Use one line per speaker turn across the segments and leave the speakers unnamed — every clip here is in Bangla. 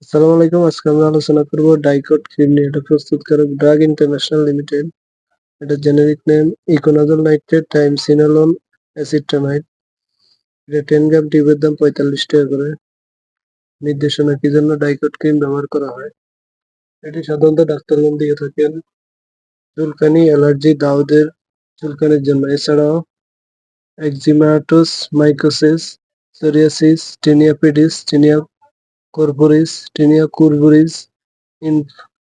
আসসালামু আলাইকুম। আজকে আমরা আলোচনা করব ডাইকট ক্রিম নিয়ে। এটা প্রস্তুতকারক ড্রাগ ইন্টারন্যাশনাল লিমিটেড। এটা জেনেরিক নেম ইকোনাজল নাইট্রেট টাইমসিনালন অ্যাসিট্রামাইড। এটা 10 গ্রাম টিউবের দাম 45 টাকা করে। নির্দেশনা কি জন্য ডাইকট ক্রিম ব্যবহার করা হয়? এটি সাধারণত ডাক্তারগণ দিয়ে থাকেন চুলকানি, অ্যালার্জি, দাউদের চুলকানির জন্য। এছাড়াও eczematous, mycosis, psoriasis, tinea pedis, tinea corporis, tinea cruris,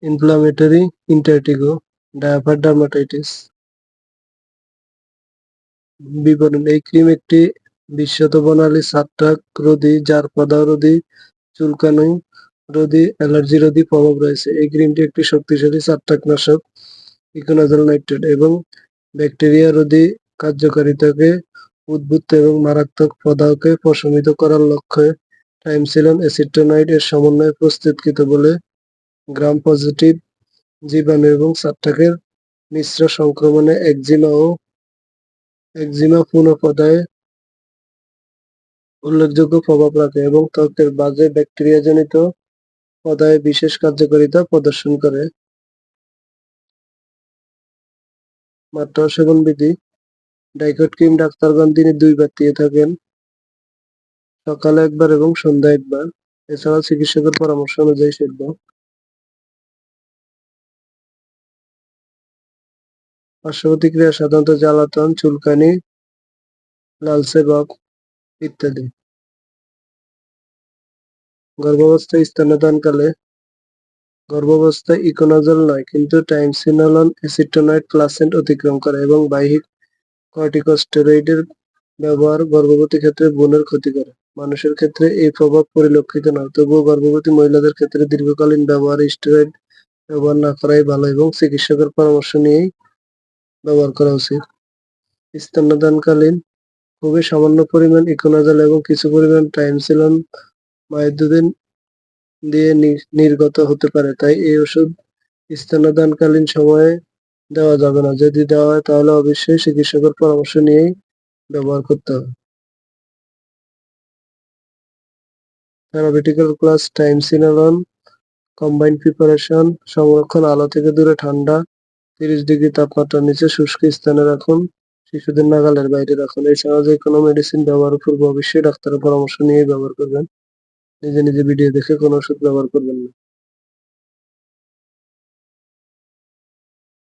inflammatory intertrigo, diaper dermatitis. বিবরণ: এই ক্রিম একটি বিশ্বত বর্ণালী ছত্রাক রোধী, যার প্রদাহ রোধী, চুলকানি রোধী, অ্যালার্জি রোধী প্রভাব রয়েছে। এই ক্রিমটি একটি শক্তিশালী ছত্রাকনাশক ইকোনাজল নাইট্রেট এবং ব্যাকটেরিয়া রোধী কার্যকারিতাকে উদ্বুদ্ধ এবং মারাত্মক প্রদাহকে প্রশমিত করার লক্ষ্যে টাইমসিলন অ্যাসিট্রামাইড এর সমন্বয়ে প্রস্তুতকৃত বলে গ্রাম পজিটিভ জীবাণু এবং ছত্রাকের মিশ্র সংক্রমণে একজিমা পুনঃপ্রদায়ে উল্লেখযোগ্য প্রভাব রাখে এবং ত্বকের বাজে ব্যাকটেরিয়াজনিত প্রদাহে বিশেষ কার্যকারিতা প্রদর্শন করে। মাত্রা ও সেবন বিধি: ডাইকট ক্রিম ডাক্তারগণ দিনে 2 বার দিয়ে থাকেন, সকালে 1 বার এবং সন্ধ্যায় 1 বার। এছাড়াও চিকিৎসকের পরামর্শ অনুযায়ী সেবন। পার্শ্ব প্রতিক্রিয়া সাধারণত জ্বালাতন, চুলকানি, লালচে ভাব ইত্যাদি। গর্ভাবস্থায় গর্ভাবস্থায় ইকোনাজল নয়, কিন্তু টাইমসিনালন অ্যাসিট্রামাইড প্লাসেন্ট অতিক্রম করে এবং বাহ্যিক কর্টিকোস্টেরয়েডের ব্যবহার গর্ভবতী ক্ষেত্রে ভ্রূণের ক্ষতি করে। মানুষের ক্ষেত্রে এই প্রভাব পরিলক্ষিত নয়, তবুও গর্ভবতী মহিলাদের ক্ষেত্রে দীর্ঘকালীন ব্যবহারে স্টেরয়েড ব্যবহার না করাই ভালো এবং চিকিৎসকের পরামর্শ নিয়েই ব্যবহার করা উচিত। স্তন্যদানকালীন খুবই সামান্য পরিমাণ ইকোনাজল এবং কিছু পরিমাণ টাইমসিলন মায়ের দুধে দিয়ে নির্গত হতে পারে, তাই এই ওষুধ স্তন্যদানকালীন সময়ে দেওয়া যাবে না। যদি দেওয়া হয় তাহলে অবশ্যই চিকিৎসকের পরামর্শ নিয়েই ব্যবহার করতে হবে। থেরাপিউটিক্যাল ক্লাস টাইমসিনালন কম্বাইন্ড প্রিপারেশন। সংরক্ষণ: আলো থেকে দূরে, ঠান্ডা 30 ডিগ্রি তাপমাত্রার নিচে, শুষ্ক স্থানে রাখুন, শিশুদের নাগালের বাইরে রাখুন। এছাড়াও যে কোনো মেডিসিন ব্যবহারের পূর্বে অবশ্যই ডাক্তারের পরামর্শ নিয়ে ব্যবহার করবেন। নিজে নিজে ভিডিও দেখে কোনো ওষুধ ব্যবহার করবেন না।